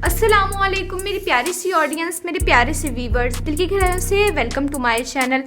अस्सलामुअलैकुम मेरी प्यारी सी ऑडियंस, मेरे प्यारे से व्यूवर्स, दिल की गहराइयों से welcome to my channel.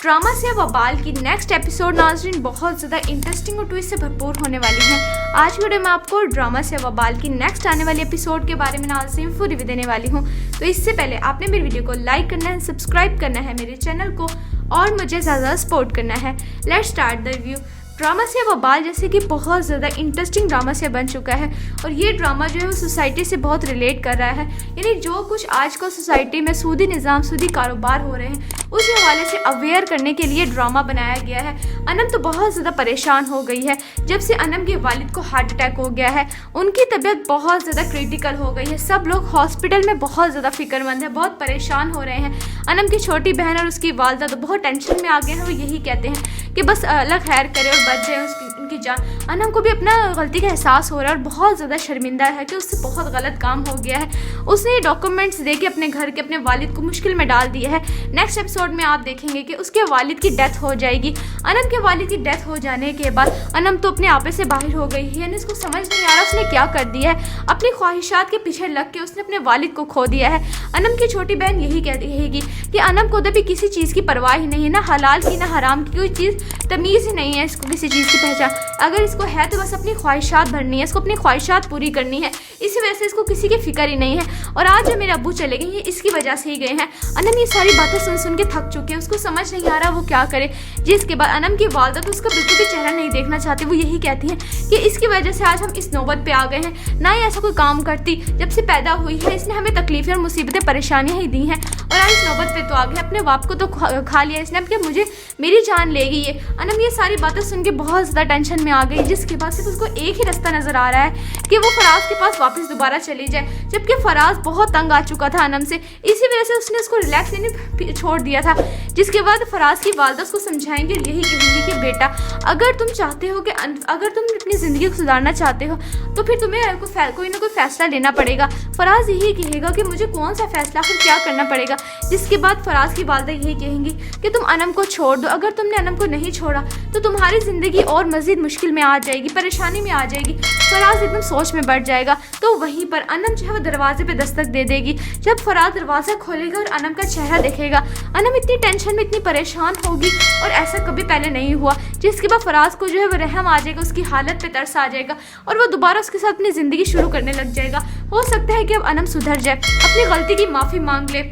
Drama से वबाल की नेक्स्ट एपिसोड नाज़रीन बहुत ज़्यादा इंटरेस्टिंग और ट्विस्ट से भरपूर होने वाली है। आज की वीडियो में आपको ड्रामा से वबाल की नेक्स्ट आने वाली एपिसोड के बारे में नाज़रीन फुल रिव्यू देने वाली हूँ। तो इससे पहले आपने मेरी वीडियो को लाइक करना है, सब्सक्राइब करना है मेरे चैनल को और मुझे ज़्यादा सपोर्ट करना है। Let's start the review. Drama से वबाल जैसे कि बहुत ज़्यादा इंटरेस्टिंग ड्रामा से बन चुका है और ये ड्रामा जो है वो सोसाइटी से बहुत रिलेट कर रहा है। यानी जो कुछ आजकल सोसाइटी में सूदी निज़ाम, सूदी कारोबार हो रहे हैं उस हवाले से अवेयर करने के लिए ड्रामा बनाया गया है। अनम तो बहुत ज़्यादा परेशान हो गई है जब से अनम के वालिद को हार्ट अटैक हो गया है। उनकी तबीयत बहुत ज़्यादा क्रिटिकल हो गई है। सब लोग हॉस्पिटल में बहुत ज़्यादा फिक्रमंद है, बहुत परेशान हो रहे हैं। अनम की छोटी बहन और उसकी वालदा तो बहुत टेंशन में आ गए हैं। वो यही कहते हैं कि बस अल्लाह खैर करे और बच जाए उनकी जान। अनम को भी अपना गलती का एहसास हो रहा है और बहुत ज़्यादा शर्मिंदा है कि उससे बहुत गलत काम हो गया है। उसने ये डॉक्यूमेंट्स दे के अपने घर के अपने वालिद को मुश्किल में डाल दिया है। नेक्स्ट एपिसोड में आप देखेंगे कि उसके वालिद की डेथ हो जाएगी। अनम के वालिद की डेथ हो जाने के बाद अनम तो अपने आपे से बाहर हो गई है। यानी उसको समझ नहीं आ रहा उसने क्या कर दिया है। अपनी ख्वाहिशात के पीछे लग के उसने अपने वालिद को खो दिया है। अनम की छोटी बहन यही कहती रहेगी कि अनम को तो भी किसी चीज़ की परवाह ही नहीं है, ना हलाल की ना हराम की, कोई चीज़ तमीज़ ही नहीं है इसको किसी चीज़ की पहचान। अगर इसको है तो बस अपनी ख्वाहिशात भरनी है, इसको अपनी ख्वाहिशात पूरी करनी है। इसी वजह से इसको किसी की फिक्र ही नहीं है। और आज जो मेरे अब्बू चले गए ये इसकी वजह से ही गए हैं। अनम ये सारी बातें सुन सुन के थक चुके हैं। उसको समझ नहीं आ रहा वो क्या करे। जिसके बाद अनम की वालदा तो उसका बिल्कुल भी चेहरा नहीं देखना चाहती। वो यही कहती हैं कि इसकी वजह से आज हम इस नौबत पे आ गए हैं। ना ही ऐसा कोई काम करती, जब से पैदा हुई है इसने हमें तकलीफें और मुसीबतें परेशानियाँ ही दी हैं और आज इस नौबत पे तो आ गए। अपने बाप को तो खा लिया इसने, अब क्या मुझे मेरी जान लेगी ये। अनम ये सारी बातें सुन के बहुत ज़्यादा टेंशन में आ गई। जिसके बाद सिर्फ उसको एक ही रास्ता नज़र आ रहा है कि वो फराज के पास वापस दोबारा चली जाए, जबकि फराज बहुत तंग आ चुका था अनम से। इसी वजह से उसने उसको रिलैक्स लेने छोड़ दिया था। जिसके बाद फराज की वालदा उसको समझाएंगे, यही कहेंगी कि बेटा अगर तुम चाहते हो कि अगर तुम अपनी ज़िंदगी को सुधारना चाहते हो तो फिर तुम्हें कोई ना कोई फ़ैसला लेना पड़ेगा। फराज यही कहेगा कि मुझे कौन सा फ़ैसला फिर क्या करना पड़ेगा। जिसके बाद फराज की वालदा यही कहेंगी कि तुम अनम को छोड़ दो। अगर तुमने अनम को नहीं छोड़ा तो तुम्हारी ज़िंदगी और मज़ीद मुश्किल में आ जाएगी, परेशानी में आ जाएगी। फराज एकदम सोच में बढ़ जाएगा। तो वहीं पर अनम जो है वो दरवाजे पे दस्तक दे देगी। जब फराज दरवाज़ा खोलेगा और अनम का चेहरा देखेगा, अनम इतनी टेंशन में, इतनी परेशान होगी और ऐसा कभी पहले नहीं हुआ। जिसके बाद फराज को जो है वो रहम आ जाएगा, उसकी हालत पे तरस आ जाएगा और वो दोबारा उसके साथ अपनी ज़िंदगी शुरू करने लग जाएगा। हो सकता है कि अब अनम सुधर जाए, अपनी गलती की माफ़ी मांग ले।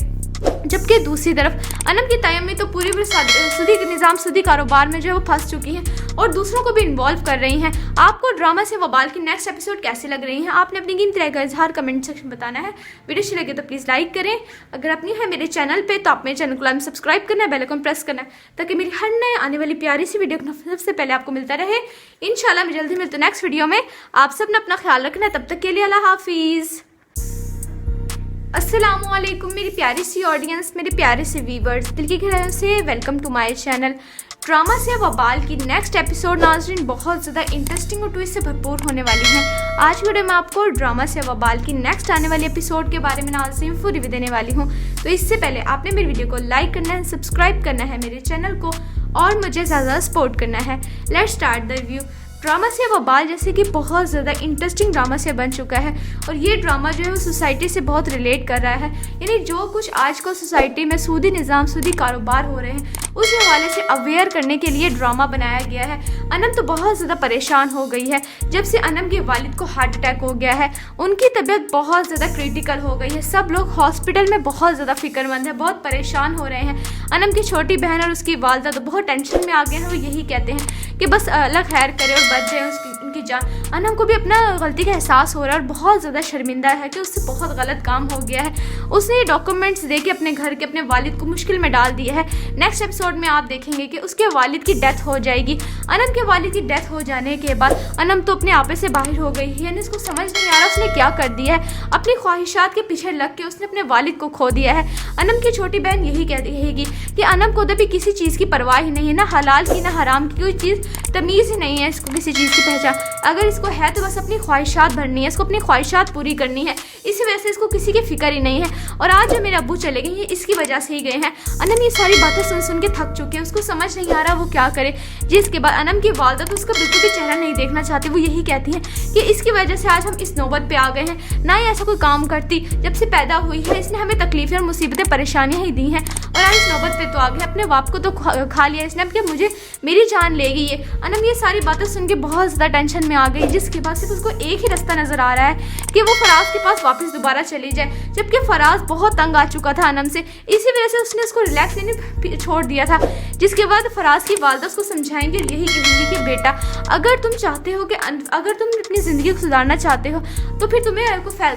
जबकि दूसरी तरफ अनम की तयम्मी तो पूरी सूदी निज़ाम, सूदी कारोबार में जो है वो फंस चुकी हैं और दूसरों को भी इन्वॉल्व कर रही हैं। आपको ड्रामा से वबाल की नेक्स्ट एपिसोड कैसे लग रही हैं आपने अपनी कीमती राय का इजहार कमेंट सेक्शन में बताना है। वीडियो अच्छी लगे तो प्लीज़ लाइक करें। अगर अपनी है मेरे चैनल पे तो आप मेरे चैनल को सब्सक्राइब करना है, बेल आइकन प्रेस करना है ताकि मेरी हर नए आने वाली प्यारी सी वीडियो सबसे पहले आपको मिलता रहे। इंशाल्लाह मैं जल्दी मिलती हूँ नेक्स्ट वीडियो में। आप सब ने अपना ख्याल रखना है, तब तक के लिए अल्लाह हाफिज़। अस्सलामुअलैकुम मेरी प्यारी सी ऑडियंस, मेरे प्यारे से व्यूवर्स, दिल की गहराइयों से welcome to my channel. Drama से वबाल की नेक्स्ट एपिसोड नाज़रीन बहुत ज़्यादा इंटरेस्टिंग और ट्विस्ट से भरपूर होने वाली है। आज की वीडियो में आपको ड्रामा से वबाल की नेक्स्ट आने वाली एपिसोड के बारे में नाज़रीन फुल रिव्यू देने वाली हूँ। तो इससे पहले आपने मेरी वीडियो को लाइक करना है, सब्सक्राइब करना है मेरे चैनल को और मुझे ज़्यादा सपोर्ट करना है। Let's start the review. Drama से वबाल जैसे कि बहुत ज़्यादा इंटरेस्टिंग ड्रामा से बन चुका है और ये ड्रामा जो है वो सोसाइटी से बहुत रिलेट कर रहा है। यानी जो कुछ आजकल सोसाइटी में सूदी निज़ाम, सूदी कारोबार हो रहे हैं उस हवाले से अवेयर करने के लिए ड्रामा बनाया गया है। अनम तो बहुत ज़्यादा परेशान हो गई है जब से अनम के वालिद को हार्ट अटैक हो गया है। उनकी तबीयत बहुत ज़्यादा क्रिटिकल हो गई है। सब लोग हॉस्पिटल में बहुत ज़्यादा फिक्रमंद है, बहुत परेशान हो रहे हैं। अनम की छोटी बहन और उसकी वालदा तो बहुत टेंशन में आ गए हैं। वो यही कहते हैं कि बस अल्लाह खैर करे और बच जाए उनकी जान। अनम को भी अपना गलती का एहसास हो रहा है और बहुत ज़्यादा शर्मिंदा है कि उससे बहुत गलत काम हो गया है। उसने ये डॉक्यूमेंट्स दे के अपने घर के अपने वालिद को मुश्किल में डाल दिया है। नेक्स्ट एपिसोड में आप देखेंगे कि उसके वालिद की डेथ हो जाएगी। अनम के वालिद की डेथ हो जाने के बाद अनम तो अपने आपे से बाहर हो गई है। यानी उसको समझ नहीं आ रहा उसने क्या कर दिया है। अपनी ख्वाहिशात के पीछे लग के उसने अपने वालिद को खो दिया है। अनम की छोटी बहन यही कहती रहेगी कि अनम को तो भी किसी चीज़ की परवाह ही नहीं है, ना हलाल की ना हराम की, कोई चीज़ तमीज़ ही नहीं है इसको किसी चीज़ की पहचान। अगर इसको है तो बस अपनी ख्वाहिशात भरनी है, इसको अपनी ख्वाहिशात पूरी करनी है, इसी वजह से इसको किसी की फिक्र ही नहीं है। और आज जो मेरे अब्बू चले गए हैं इसकी वजह से ही गए हैं। अनम ये सारी बातें सुन सुन के थक चुके हैं, उसको समझ नहीं आ रहा वो क्या करे। जिसके बाद अनम की वालदा तो उसका बिल्कुल भी चेहरा नहीं देखना चाहती, वो यही कहती हैं कि इसकी वजह से आज हम इस नौबत पे आ गए हैं। ना ही ऐसा कोई काम करती, जब से पैदा हुई है इसने हमें तकलीफें और मुसीबतें परेशानियां ही दी हैं, और आज इस नौबत पे तो आ गए। अपने बाप को तो खा लिया इसने, अब क्या मुझे मेरी जान लेगी ये। अनम ये सारी बातें सुन के बहुत ज़्यादा टेंशन में आ गई, जिसके बाद सिर्फ उसको एक ही रास्ता नज़र आ रहा है कि वो फराज के पास वापस दोबारा चली जाए, जबकि फराज बहुत तंग आ चुका था अनम से, इसी वजह से उसने उसको रिलैक्स देने छोड़ दिया था। जिसके बाद फराज की वालदा उसको समझाएंगे, यही कहेंगी कि बेटा अगर तुम चाहते हो कि अगर तुम अपनी ज़िंदगी को सुधारना चाहते हो तो फिर तुम्हें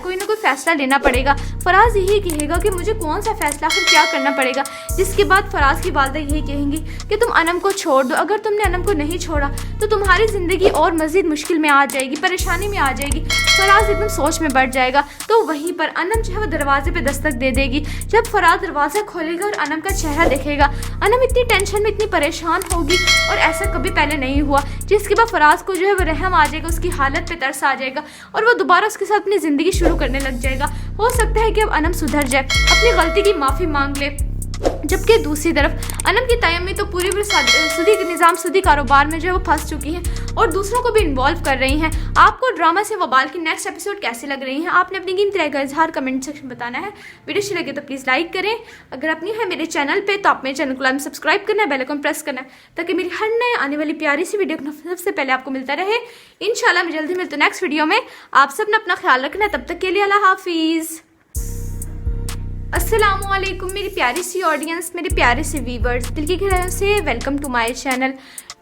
कोई ना कोई फैसला लेना पड़ेगा। फराज यही कहेगा कि मुझे कौन सा फैसला, फिर क्या करना पड़ेगा। जिसके बाद फराज की वालदा यही कहेंगी कि तुम अनम को छोड़ दो, अगर तुमने अनम को नहीं छोड़ा तो तुम्हारी ज़िंदगी और मज़ीद मुश्किल में आ जाएगी, परेशानी में आ जाएगी। फराज एकदम सोच में बढ़ जाएगा। तो वहीं पर अनम जो है वो दरवाजे पे दस्तक दे देगी। जब फराज दरवाज़ा खोलेगा और अनम का चेहरा देखेगा, अनम इतनी टेंशन में, इतनी परेशान होगी और ऐसा कभी पहले नहीं हुआ। जिसके बाद फराज को जो है वो रहम आ जाएगा, उसकी हालत पे तरस आ जाएगा और वो दोबारा उसके साथ अपनी ज़िंदगी शुरू करने लग जाएगा। हो सकता है कि अब अनम सुधर जाए, अपनी गलती की माफ़ी मांग ले। जबकि दूसरी तरफ अनम की तयम्मी तो पूरी सूदी कारोबार में जो है वो फंस चुकी हैं और दूसरों को भी इन्वॉल्व कर रही हैं। आपको ड्रामा से वबाल की नेक्स्ट एपिसोड कैसे लग रही हैं, आपने अपनी कीमती राय का इजहार कमेंट सेक्शन में बताना है। वीडियो अच्छी लगे तो प्लीज़ लाइक करें। अगर आप न्यू है मेरे चैनल पे तो आप मेरे चैनल को सब्सक्राइब करना है, बेल आइकन प्रेस करना है, ताकि मेरी हर नए आने वाली प्यारी सी वीडियो सबसे पहले आपको मिलता रहे। इंशाल्लाह मैं जल्दी मिलती हूँ नेक्स्ट वीडियो में। आप सब ने अपना ख्याल रखना है, तब तक के लिए अल्लाह हाफिज़। अस्सलामुअलैकुम मेरी प्यारी सी ऑडियंस, मेरे प्यारे से व्यूवर्स, दिल की गहराइयों से welcome to my channel.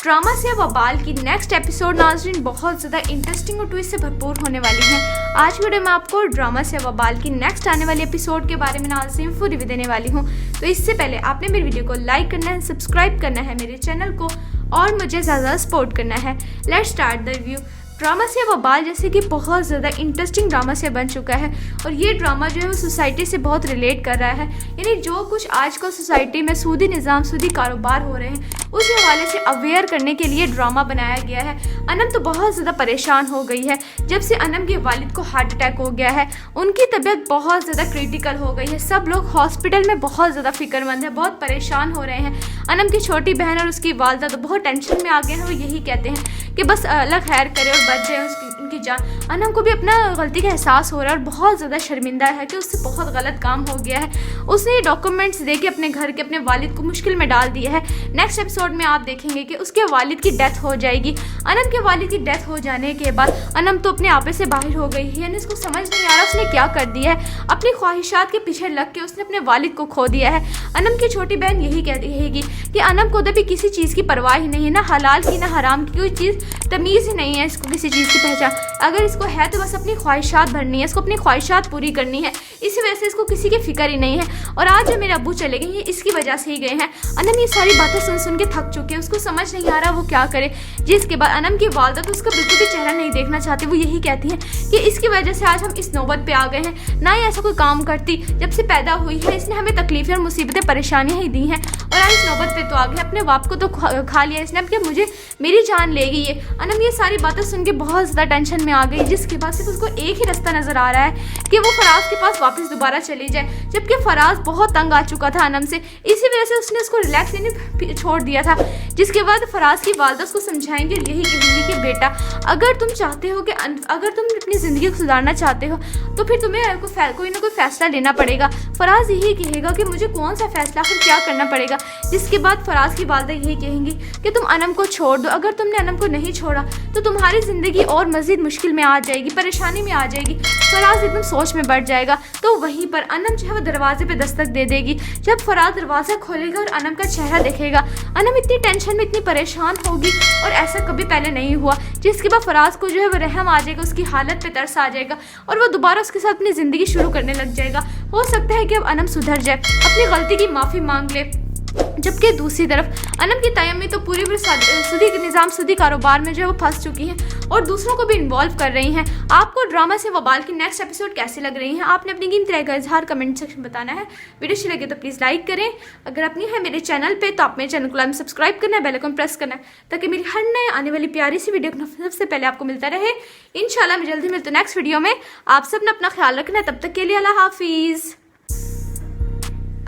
Drama से वबाल की नेक्स्ट एपिसोड नाज़रीन बहुत ज़्यादा इंटरेस्टिंग और ट्विस्ट से भरपूर होने वाली है। आज वीडियो में आपको ड्रामा से वबाल की नेक्स्ट आने वाली एपिसोड के बारे में नाज़रीन फुल रिव्यू देने वाली हूँ। तो इससे पहले आपने मेरी वीडियो को लाइक करना है, सब्सक्राइब करना है मेरे चैनल को और मुझे ज़्यादा सपोर्ट करना है। Let's start the review. Drama से वबाल जैसे कि बहुत ज़्यादा इंटरेस्टिंग ड्रामा से बन चुका है और ये ड्रामा जो है वो सोसाइटी से बहुत रिलेट कर रहा है। यानी जो कुछ आजकल सोसाइटी में सूदी निज़ाम, सूदी कारोबार हो रहे हैं, उस हवाले से अवेयर करने के लिए ड्रामा बनाया गया है। अनम तो बहुत ज़्यादा परेशान हो गई है जब से अनम के वालिद को हार्ट अटैक हो गया है। उनकी तबीयत बहुत ज़्यादा क्रिटिकल हो गई है। सब लोग हॉस्पिटल में बहुत ज़्यादा फिक्रमंद है, बहुत परेशान हो रहे हैं। अनम की छोटी बहन और उसकी वालदा तो बहुत टेंशन में आ गए हैं। वो यही कहते हैं कि बस अल्लाह खैर करे और बच जाए उनकी जान। अनम को भी अपना गलती का एहसास हो रहा है और बहुत ज़्यादा शर्मिंदा है कि उससे बहुत गलत काम हो गया है। उसने ये डॉक्यूमेंट्स दे के अपने घर के, अपने वालिद को मुश्किल में डाल दिया है। नेक्स्ट एपिसोड में आप देखेंगे कि उसके वालिद की डेथ हो जाएगी। अनम के वालिद की डेथ हो जाने के बाद अनम तो अपने आपे से बाहर हो गई है। यानी उसको समझ नहीं आ रहा उसने क्या कर दिया है। अपनी ख्वाहिशात के पीछे लग के उसने अपने वालिद को खो दिया है। अनम की छोटी बहन यही कहेगी कि अनम को भी किसी चीज़ की परवाह ही नहीं है, ना हलाल की ना हराम की, कोई चीज़ तमीज़ ही नहीं है इसको किसी चीज़ की पहचान। अगर इसको है तो बस अपनी ख्वाहिशात भरनी है, इसको अपनी ख्वाहिशात पूरी करनी है, इसी वजह से इसको किसी की फिक्र ही नहीं है। और आज जो मेरे अब्बू चले गए हैं इसकी वजह से ही गए हैं। अनम ये सारी बातें सुन सुन के थक चुके हैं, उसको समझ नहीं आ रहा वो क्या करे। जिसके बाद अनम की वालदा तो उसका बिल्कुल भी चेहरा नहीं देखना चाहती, वो यही कहती हैं कि इसकी वजह से आज हम इस नौबत पे आ गए हैं। ना ही ऐसा कोई काम करती, जब से पैदा हुई है इसने हमें तकलीफें और मुसीबतें परेशानियां ही दी हैं, और आज इस नौबत पे तो आ गए। अपने बाप को तो खा लिया इसने, अब क्या मुझे मेरी जान लेगी ये। अनम ये सारी बातें सुन के बहुत ज़्यादा टेंशन में आ गई, जिसके बाद सिर्फ उसको एक ही रास्ता नज़र आ रहा है कि वो फराज के पास वापस दोबारा चली जाए, जबकि फराज बहुत तंग आ चुका था अनम से, इसी वजह से उसने उसको रिलैक्स देने छोड़ दिया था। जिसके बाद फराज की वालदा उसको समझाएंगे, यही कहेंगी कि बेटा अगर तुम चाहते हो कि अगर तुम अपनी ज़िंदगी को सुधारना चाहते हो तो फिर तुम्हें कोई ना कोई फैसला लेना पड़ेगा। फराज यही कहेगा कि मुझे कौन सा फैसला, फिर क्या करना पड़ेगा। जिसके बाद फराज की वालदा यही कहेंगी कि तुम अनम को छोड़ दो, अगर तुमने अनम को नहीं छोड़ा तो तुम्हारी ज़िंदगी और मज़ीद मुश्किल में आ जाएगी, परेशानी में आ जाएगी। फराज एकदम सोच में बढ़ जाएगा। तो वहीं पर अनम जो है वो दरवाजे पे दस्तक दे देगी। जब फराज दरवाज़ा खोलेगा और अनम का चेहरा देखेगा, अनम इतनी टेंशन में, इतनी परेशान होगी और ऐसा कभी पहले नहीं हुआ। जिसके बाद फराज को जो है वो रहम आ जाएगा, उसकी हालत पे तरस आ जाएगा और वो दोबारा उसके साथ अपनी ज़िंदगी शुरू करने लग जाएगा। हो सकता है कि अब अनम सुधर जाए, अपनी गलती की माफ़ी मांग ले। जबकि दूसरी तरफ अनम की तयम्मी तो पूरी सूदी निज़ाम सूदी कारोबार में जो है वो फंस चुकी हैं और दूसरों को भी इन्वॉल्व कर रही हैं। आपको ड्रामा से वबाल की नेक्स्ट एपिसोड कैसी लग रही हैं? आपने अपनी कीमती राय का इजहार कमेंट सेक्शन में बताना है। वीडियो अच्छी लगे तो प्लीज़ लाइक करें। अगर आप नहीं है मेरे चैनल पे तो आप मेरे चैनल को सब्सक्राइब करना है, बेल आइकन प्रेस करना है ताकि मेरी हर नए आने वाली प्यारी सी वीडियो सबसे पहले आपको मिलता रहे। इंशाल्लाह मैं जल्दी मिलती हूँ नेक्स्ट वीडियो में। आप सब ने अपना ख्याल रखना है। तब तक के लिए अल्लाह हाफिज़।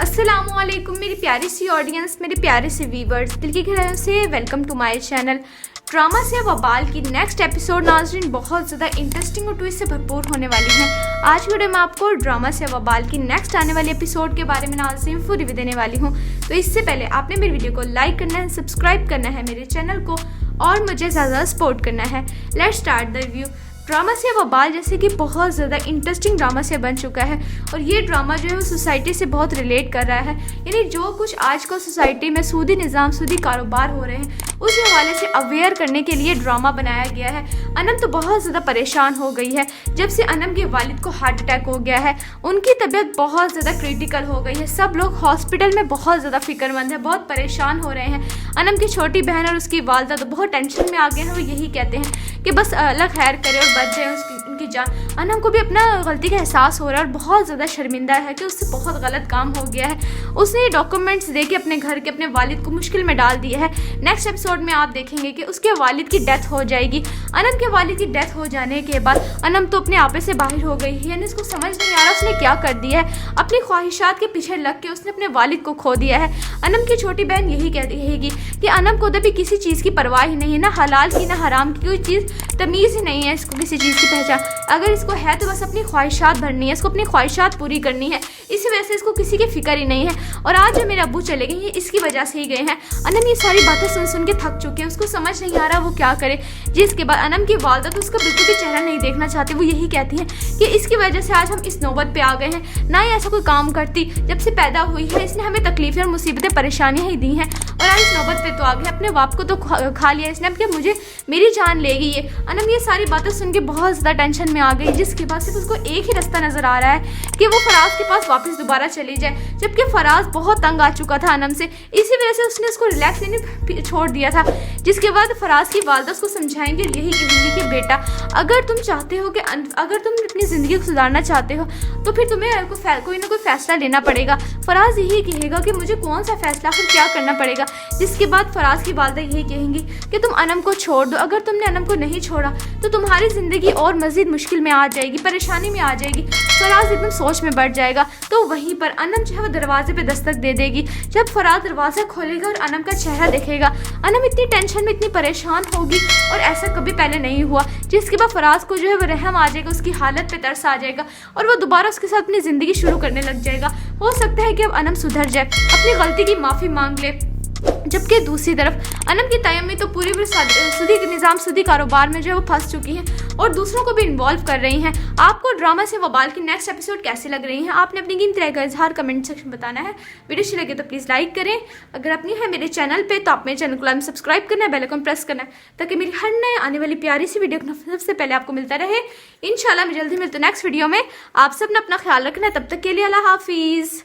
अस्सलामुअलैकुम मेरी प्यारी सी ऑडियंस, मेरे प्यारे से व्यूवर्स, दिल की गहराइयों से welcome to my channel. Drama से वबाल की नेक्स्ट एपिसोड नाज़रीन बहुत ज़्यादा इंटरेस्टिंग और ट्विस्ट से भरपूर होने वाली है। आज वीडियो में आपको ड्रामा से वबाल की नेक्स्ट आने वाली एपिसोड के बारे में नाज़रीन फुल रिव्यू देने वाली हूँ। तो इससे पहले आपने मेरी वीडियो को लाइक करना है, सब्सक्राइब करना है मेरे चैनल को और मुझे ज़्यादा सपोर्ट करना है। Let's start the review. Drama से वबाल जैसे कि बहुत ज़्यादा इंटरेस्टिंग ड्रामा से बन चुका है और ये ड्रामा जो है वो सोसाइटी से बहुत रिलेट कर रहा है। यानी जो कुछ आजकल सोसाइटी में सूदी निज़ाम सूदी कारोबार हो रहे हैं उस हवाले से अवेयर करने के लिए ड्रामा बनाया गया है। अनम तो बहुत ज़्यादा परेशान हो गई है जब से अनम के वालिद को हार्ट अटैक हो गया है। उनकी तबीयत बहुत ज़्यादा क्रिटिकल हो गई है। सब लोग हॉस्पिटल में बहुत ज़्यादा फिक्रमंद है, बहुत परेशान हो रहे हैं। अनम की छोटी बहन और उसकी वालदा तो बहुत टेंशन में आ गए हैं। वो यही कहते हैं कि बस अल्लाह खैर करे और बच जाए उनकी जान। अनम को भी अपना गलती का एहसास हो रहा है और बहुत ज़्यादा शर्मिंदा है कि उससे बहुत गलत काम हो गया है। उसने डॉक्यूमेंट्स दे के अपने घर के अपने वालिद को मुश्किल में डाल दिया है। नेक्स्ट एपिसोड में आप देखेंगे कि उसके वालिद की डेथ हो जाएगी। अनम के वालिद की डेथ हो जाने के बाद अनम तो अपने आपे से बाहर हो गई है। यानी उसको समझ नहीं आ रहा उसने क्या कर दिया है। अपनी ख्वाहिशात के पीछे लग के उसने अपने वालिद को खो दिया है। अनम की छोटी बहन यही कहती रहेगी कि अनम को कभी किसी चीज़ की परवाह ही नहीं है, ना हलाल की ना हराम की, कोई चीज़ तमीज़ ही नहीं है इसको किसी चीज़ की पहचान। अगर इसको है तो बस अपनी ख्वाहिशात भरनी है, इसको अपनी ख्वाहिशात पूरी करनी है। इसी वजह से इसको किसी की फिक्र ही नहीं है। और आज जो मेरे अब्बू चले गए ये इसकी वजह से ही गए हैं। अनम ये सारी बातें सुन सुन के थक चुके हैं। उसको समझ नहीं आ रहा वो क्या करे। जिसके बाद अनम की वालदा तो उसका बिल्कुल भी चेहरा नहीं देखना चाहती। वो यही कहती हैं कि इसकी वजह से आज हम इस नौबत पे आ गए हैं। ना ही ऐसा कोई काम करती, जब से पैदा हुई है इसने हमें तकलीफें और मुसीबतें परेशानियाँ ही दी हैं और आज इस नौबत पे तो आ गए। अपने बाप को तो खा लिया इसने, अब क्या मुझे मेरी जान लेगी ये। अनम ये सारी बातें सुन के बहुत ज़्यादा टेंशन में आ गई। जिसके बाद सिर्फ उसको एक ही रास्ता नज़र आ रहा है कि वो फराज के पास वापस दोबारा चली जाए, जबकि फराज बहुत तंग आ चुका था अनम से। इसी वजह से उसने उसको रिलैक्स लेने छोड़ दिया था। जिसके बाद फराज की वालदा उसको समझाएंगे और यही कहेंगी कि बेटा अगर तुम चाहते हो कि अगर तुम अपनी ज़िंदगी को सुधारना चाहते हो तो फिर तुम्हें कोई ना कोई फ़ैसला लेना पड़ेगा। फराज यही कहेगा कि मुझे कौन सा फ़ैसला फिर क्या करना पड़ेगा। जिसके बाद फराज की वालदा यही कहेंगी कि तुम अनम को छोड़ दो। अगर तुमने अनम को नहीं छोड़ा तो तुम्हारी ज़िंदगी और मज़ीद मुश्किल में आ जाएगी, परेशानी में आ जाएगी। फराज एकदम सोच में बढ़ जाएगा। तो वहीं पर अनम जो है वो दरवाजे पे दस्तक दे देगी। जब फराज दरवाज़ा खोलेगा और अनम का चेहरा देखेगा, अनम इतनी टेंशन में इतनी परेशान होगी और ऐसा कभी पहले नहीं हुआ। जिसके बाद फराज को जो है वो रहम आ जाएगा, उसकी हालत पे तरस आ जाएगा और वो दोबारा उसके साथ अपनी ज़िंदगी शुरू करने लग जाएगा। हो सकता है कि अब अनम सुधर जाए, अपनी गलती की माफ़ी मांग ले। जबकि दूसरी तरफ अनम की तयम्मी तो पूरी सूदी निज़ाम सूदी कारोबार में जो है वो फंस चुकी हैं और दूसरों को भी इन्वॉल्व कर रही हैं। आपको ड्रामा से वबाल की नेक्स्ट एपिसोड कैसी लग रही है? आपने अपनी कीमती राय का इजहार कमेंट सेक्शन में बताना है। वीडियो अच्छी लगे तो प्लीज़ लाइक करें। अगर आप नहीं है मेरे चैनल पे तो आप मेरे चैनल को सब्सक्राइब करना है, बेल आइकन प्रेस करना है ताकि मेरी हर नए आने वाली प्यारी सी वीडियो सबसे पहले आपको मिलता रहे। इंशाल्लाह मैं जल्दी मिलती हूँ नेक्स्ट वीडियो में। आप सब ने अपना ख्याल रखना है। तब तक के लिए अल्लाह हाफिज़।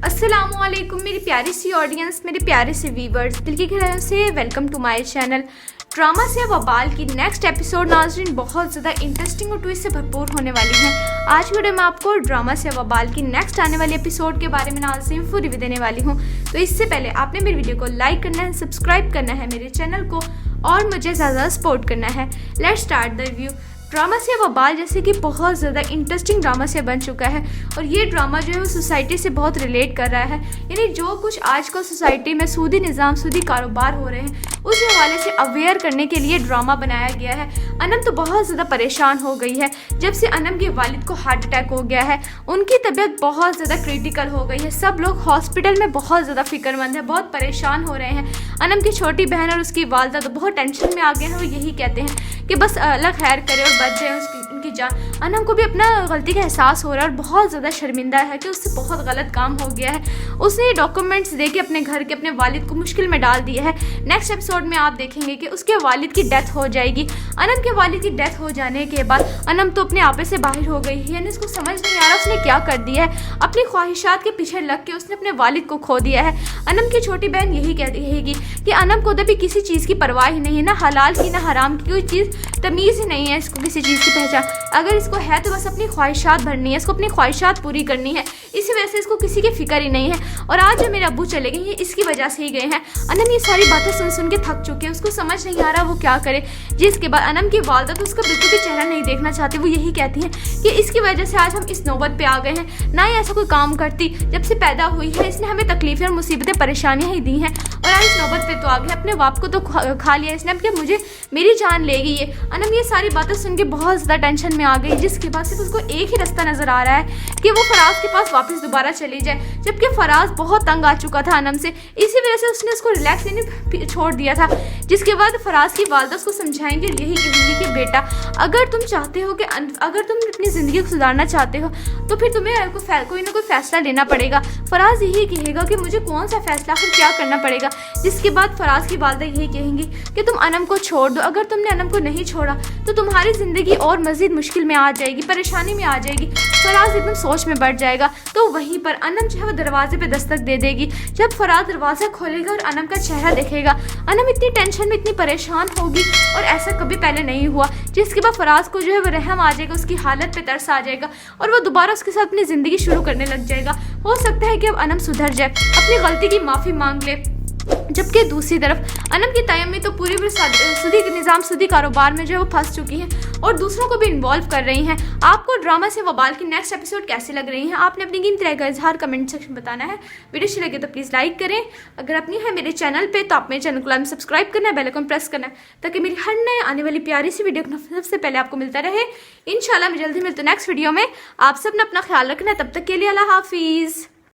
अस्सलामुअलैकुम मेरी प्यारी सी ऑडियंस, मेरे प्यारे से व्यूवर्स, दिल की गहराइयों से welcome to my channel. Drama से वबाल की नेक्स्ट एपिसोड नाज़रीन बहुत ज़्यादा इंटरेस्टिंग और ट्विस्ट से भरपूर होने वाली है। आज वीडियो में आपको ड्रामा से वबाल की नेक्स्ट आने वाली एपिसोड के बारे में नाज़रीन फुल रिव्यू देने वाली हूँ। तो इससे पहले आपने मेरी वीडियो को लाइक करना है, सब्सक्राइब करना है मेरे चैनल को और मुझे ज़्यादा सपोर्ट करना है। Let's start the review. Drama से वबाल जैसे कि बहुत ज़्यादा इंटरेस्टिंग ड्रामा से बन चुका है और ये ड्रामा जो है वो सोसाइटी से बहुत रिलेट कर रहा है। यानी जो कुछ आजकल सोसाइटी में सूदी निज़ाम सूदी कारोबार हो रहे हैं उस हवाले से अवेयर करने के लिए ड्रामा बनाया गया है। अनम तो बहुत ज़्यादा परेशान हो गई है जब से अनम के वालिद को हार्ट अटैक हो गया है। उनकी तबीयत बहुत ज़्यादा क्रिटिकल हो गई है। सब लोग हॉस्पिटल में बहुत ज़्यादा फिक्रमंद है, बहुत परेशान हो रहे हैं। अनम की छोटी बहन और उसकी वालदा तो बहुत टेंशन में आ गए हैं। वो यही कहते हैं कि बस अल्लाह खैर करे और बच जाए उनकी की जान। अनम को भी अपना गलती का एहसास हो रहा है और बहुत ज़्यादा शर्मिंदा है कि उससे बहुत गलत काम हो गया है। उसने ये डॉक्यूमेंट्स दे के अपने घर के अपने वालिद को मुश्किल में डाल दिया है। नेक्स्ट एपिसोड में आप देखेंगे कि उसके वालिद की डेथ हो जाएगी। अनम के वालिद की डेथ हो जाने के बाद अनम तो अपने आपे से बाहर हो गई है, यानी उसको समझ नहीं आ रहा उसने क्या कर दिया है। अपनी ख्वाहिशात के पीछे लग के उसने अपने वालिद को खो दिया है। अनम की छोटी बहन यही कहती रहेगी कि अनम को कभी किसी चीज़ की परवाह ही नहीं है, ना हलाल की ना हराम की, कोई चीज़ तमीज़ ही नहीं है इसको किसी चीज़ की पहचान। अगर इसको है तो बस अपनी ख्वाहिशात भरनी है, इसको अपनी ख्वाहिशात पूरी करनी है, इसी वजह से इसको किसी की फिक्र ही नहीं है। और आज जो मेरे अब्बू चले गए हैं इसकी वजह से ही गए हैं। अनम ये सारी बातें सुन सुन के थक चुके हैं, उसको समझ नहीं आ रहा वो क्या करे। जिसके बाद अनम की वालदा तो उसका बिल्कुल भी चेहरा नहीं देखना चाहती। वो यही कहती हैं कि इसकी वजह से आज हम इस नौबत पे आ गए हैं, ना ही ऐसा कोई काम करती। जब से पैदा हुई है इसने हमें तकलीफें और मुसीबतें परेशानियां ही दी हैं और आज इस नौबत पे तो आ गए। अपने बाप को तो खा लिया इसने, अब क्या मुझे मेरी जान लेगी ये। अनम ये सारी बातें सुन के बहुत ज़्यादा टेंशन में आ गई, जिसके बाद सिर्फ उसको एक ही रास्ता नज़र आ रहा है कि वो फराज के पास वापस दोबारा चली जाए। जबकि फराज बहुत तंग आ चुका था अनम से, इसी वजह से उसने उसको रिलैक्स लेने छोड़ दिया था। जिसके बाद फराज की वालदा उसको समझाएंगे, यही कहेंगी कि बेटा अगर तुम चाहते हो कि अगर तुम अपनी ज़िंदगी को सुधारना चाहते हो तो फिर तुम्हें कोई ना कोई फैसला लेना पड़ेगा। फराज यही कहेगा कि मुझे कौन सा फैसला फिर क्या करना पड़ेगा। जिसके बाद फराज की वालदा यही कहेंगी कि तुम अनम को छोड़ दो, अगर तुमने अनम को नहीं छोड़ा तो तुम्हारी ज़िंदगी और मज़ीद मुश्किल में आ जाएगी, परेशानी में आ जाएगी। फराज एकदम सोच में बढ़ जाएगा। तो वहीं पर अनम जो है वो दरवाजे पे दस्तक दे देगी। जब फराज दरवाज़ा खोलेगा और अनम का चेहरा देखेगा, अनम इतनी टेंशन में इतनी परेशान होगी और ऐसा कभी पहले नहीं हुआ। जिसके बाद फराज को जो है वो रहम आ जाएगा, उसकी हालत पे तरस आ जाएगा और वो दोबारा उसके साथ अपनी ज़िंदगी शुरू करने लग जाएगा। हो सकता है कि अब अनम सुधर जाए, अपनी गलती की माफ़ी मांग ले। जबकि दूसरी तरफ अनम की तयम्मी तो पूरी सूदी निज़ाम सूदी कारोबार में जो है वो फंस चुकी हैं और दूसरों को भी इन्वॉल्व कर रही हैं। आपको ड्रामा से वबाल की नेक्स्ट एपिसोड कैसे लग रही हैं आपने अपनी कीमती राय का इजहार कमेंट सेक्शन में बताना है। वीडियो अच्छी लगे तो प्लीज़ लाइक करें। अगर अपनी है मेरे चैनल पे तो आप मेरे चैनल को सब्सक्राइब करना है, बेल आइकन प्रेस करना है ताकि मेरी हर नए आने वाली प्यारी सी वीडियो सबसे पहले आपको मिलता रहे। इंशाल्लाह मैं जल्दी मिलती हूँ नेक्स्ट वीडियो में। आप सब ने अपना ख्याल रखना है, तब तक के लिए अल्लाह हाफिज़।